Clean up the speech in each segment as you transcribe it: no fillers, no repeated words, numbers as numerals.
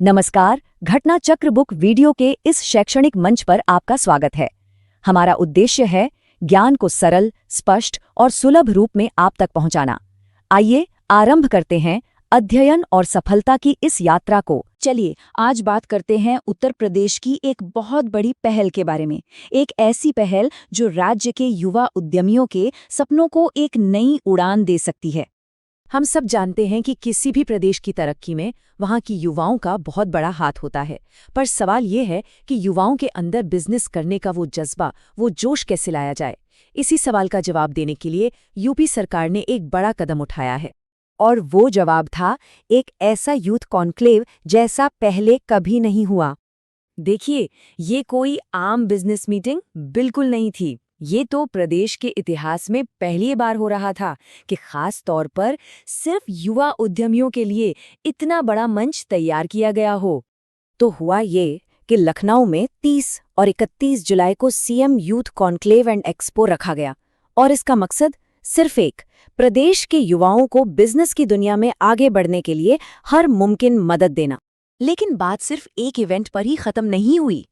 नमस्कार, घटना चक्र बुक वीडियो के इस शैक्षणिक मंच पर आपका स्वागत है। हमारा उद्देश्य है ज्ञान को सरल, स्पष्ट और सुलभ रूप में आप तक पहुंचाना। आइए आरंभ करते हैं अध्ययन और सफलता की इस यात्रा को। चलिए आज बात करते हैं उत्तर प्रदेश की एक बहुत बड़ी पहल के बारे में। एक ऐसी पहल जो राज्य के युवा उद्यमियों के सपनों को एक नई उड़ान दे सकती है। हम सब जानते हैं कि किसी भी प्रदेश की तरक्की में वहाँ की युवाओं का बहुत बड़ा हाथ होता है, पर सवाल ये है कि युवाओं के अंदर बिजनेस करने का वो जज्बा, वो जोश कैसे लाया जाए। इसी सवाल का जवाब देने के लिए यूपी सरकार ने एक बड़ा कदम उठाया है। और वो जवाब था एक ऐसा यूथ कॉन्क्लेव जैसा पहले कभी नहीं हुआ। देखिए, ये कोई आम बिजनेस मीटिंग बिल्कुल नहीं थी। ये तो प्रदेश के इतिहास में पहली बार हो रहा था कि खास तौर पर सिर्फ युवा उद्यमियों के लिए इतना बड़ा मंच तैयार किया गया हो। तो हुआ ये कि लखनऊ में 30 और 31 जुलाई को CM youth conclave and expo रखा गया, और इसका मकसद सिर्फ एक, प्रदेश के युवाओं को बिजनेस की दुनिया में आगे बढ़ने के लिए हर मुमकिन मदद देना। लेकिन बात सिर्फ एक इवेंट पर ही खत्म नहीं हुई।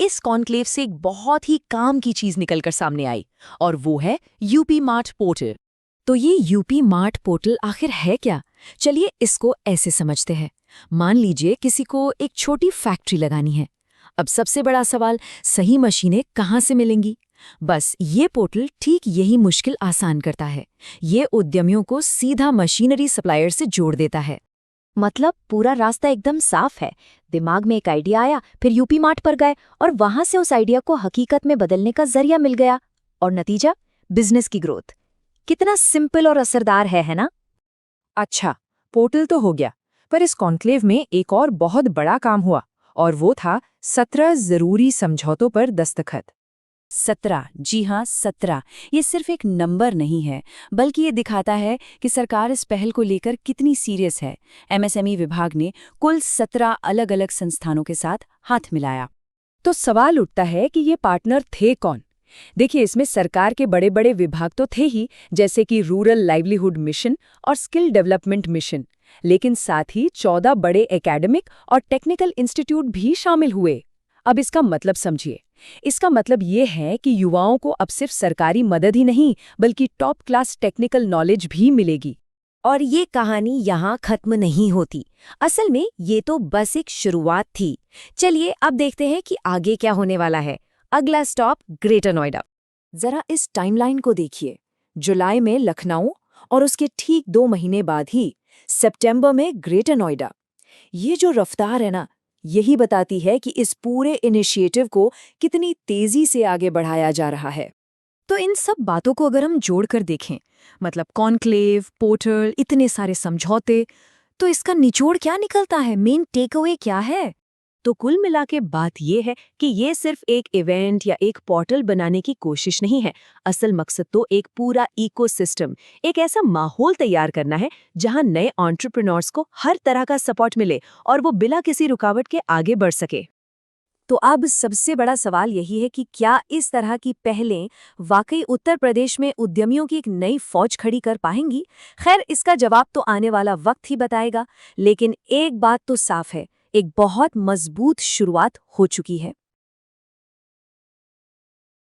इस कॉन्क्लेव से एक बहुत ही काम की चीज निकलकर सामने आई, और वो है यूपी मार्ट पोर्टल। तो ये यूपी मार्ट पोर्टल आखिर है क्या? चलिए इसको ऐसे समझते हैं। मान लीजिए किसी को एक छोटी फैक्ट्री लगानी है। अब सबसे बड़ा सवाल, सही मशीनें कहाँ से मिलेंगी? बस ये पोर्टल ठीक यही मुश्किल आसान करता है। ये उद्यमियों को सीधा मशीनरी सप्लायर से जोड़ देता है। मतलब पूरा रास्ता एकदम साफ है। दिमाग में एक आइडिया आया, फिर यूपी मार्ट पर गए और वहां से उस आइडिया को हकीकत में बदलने का जरिया मिल गया, और नतीजा बिजनेस की ग्रोथ। कितना सिंपल और असरदार है ना? अच्छा, पोर्टल तो हो गया, पर इस कॉन्क्लेव में एक और बहुत बड़ा काम हुआ, और वो था 17 जरूरी समझौतों पर दस्तखत। 17, जी हाँ 17। ये सिर्फ एक नंबर नहीं है, बल्कि ये दिखाता है कि सरकार इस पहल को लेकर कितनी सीरियस है। एमएसएमई विभाग ने कुल 17 अलग अलग संस्थानों के साथ हाथ मिलाया। तो सवाल उठता है कि ये पार्टनर थे कौन? देखिए, इसमें सरकार के बड़े बड़े विभाग तो थे ही, जैसे कि रूरल लाइवलीहुड मिशन और स्किल डेवलपमेंट मिशन, लेकिन साथ ही 14 बड़े एकेडमिक और टेक्निकल इंस्टीट्यूट भी शामिल हुए। अब इसका मतलब समझिए। इसका मतलब ये है कि युवाओं को अब सिर्फ सरकारी मदद ही नहीं, बल्कि टॉप क्लास टेक्निकल नॉलेज भी मिलेगी। और ये कहानी यहाँ खत्म नहीं होती। असल में ये तो बस एक शुरुआत थी। चलिए अब देखते हैं कि आगे क्या होने वाला है। अगला स्टॉप ग्रेटर नोएडा। जरा इस टाइमलाइन को देखिए। जुलाई में लखनऊ, और उसके ठीक 2 महीने बाद ही सितंबर में ग्रेटर नोएडा। ये जो रफ्तार है ना, यही बताती है कि इस पूरे इनिशिएटिव को कितनी तेजी से आगे बढ़ाया जा रहा है। तो इन सब बातों को अगर हम जोड़कर देखें, मतलब कॉन्क्लेव, पोर्टल, इतने सारे समझौते, तो इसका निचोड़ क्या निकलता है? मेन टेकअवे क्या है? तो कुल मिला के बात ये है कि ये सिर्फ एक इवेंट या एक पोर्टल बनाने की कोशिश नहीं है। असल मकसद तो एक पूरा इकोसिस्टम, एक ऐसा माहौल तैयार करना है जहां नए एंटरप्रेन्योर्स को हर तरह का सपोर्ट मिले और वो बिना किसी रुकावट के आगे बढ़ सके। तो अब सबसे बड़ा सवाल यही है कि क्या इस तरह की पहलें वाकई उत्तर प्रदेश में उद्यमियों की एक नई फौज खड़ी कर पाएंगी? खैर, इसका जवाब तो आने वाला वक्त ही बताएगा, लेकिन एक बात तो साफ है, एक बहुत मजबूत शुरुआत हो चुकी है।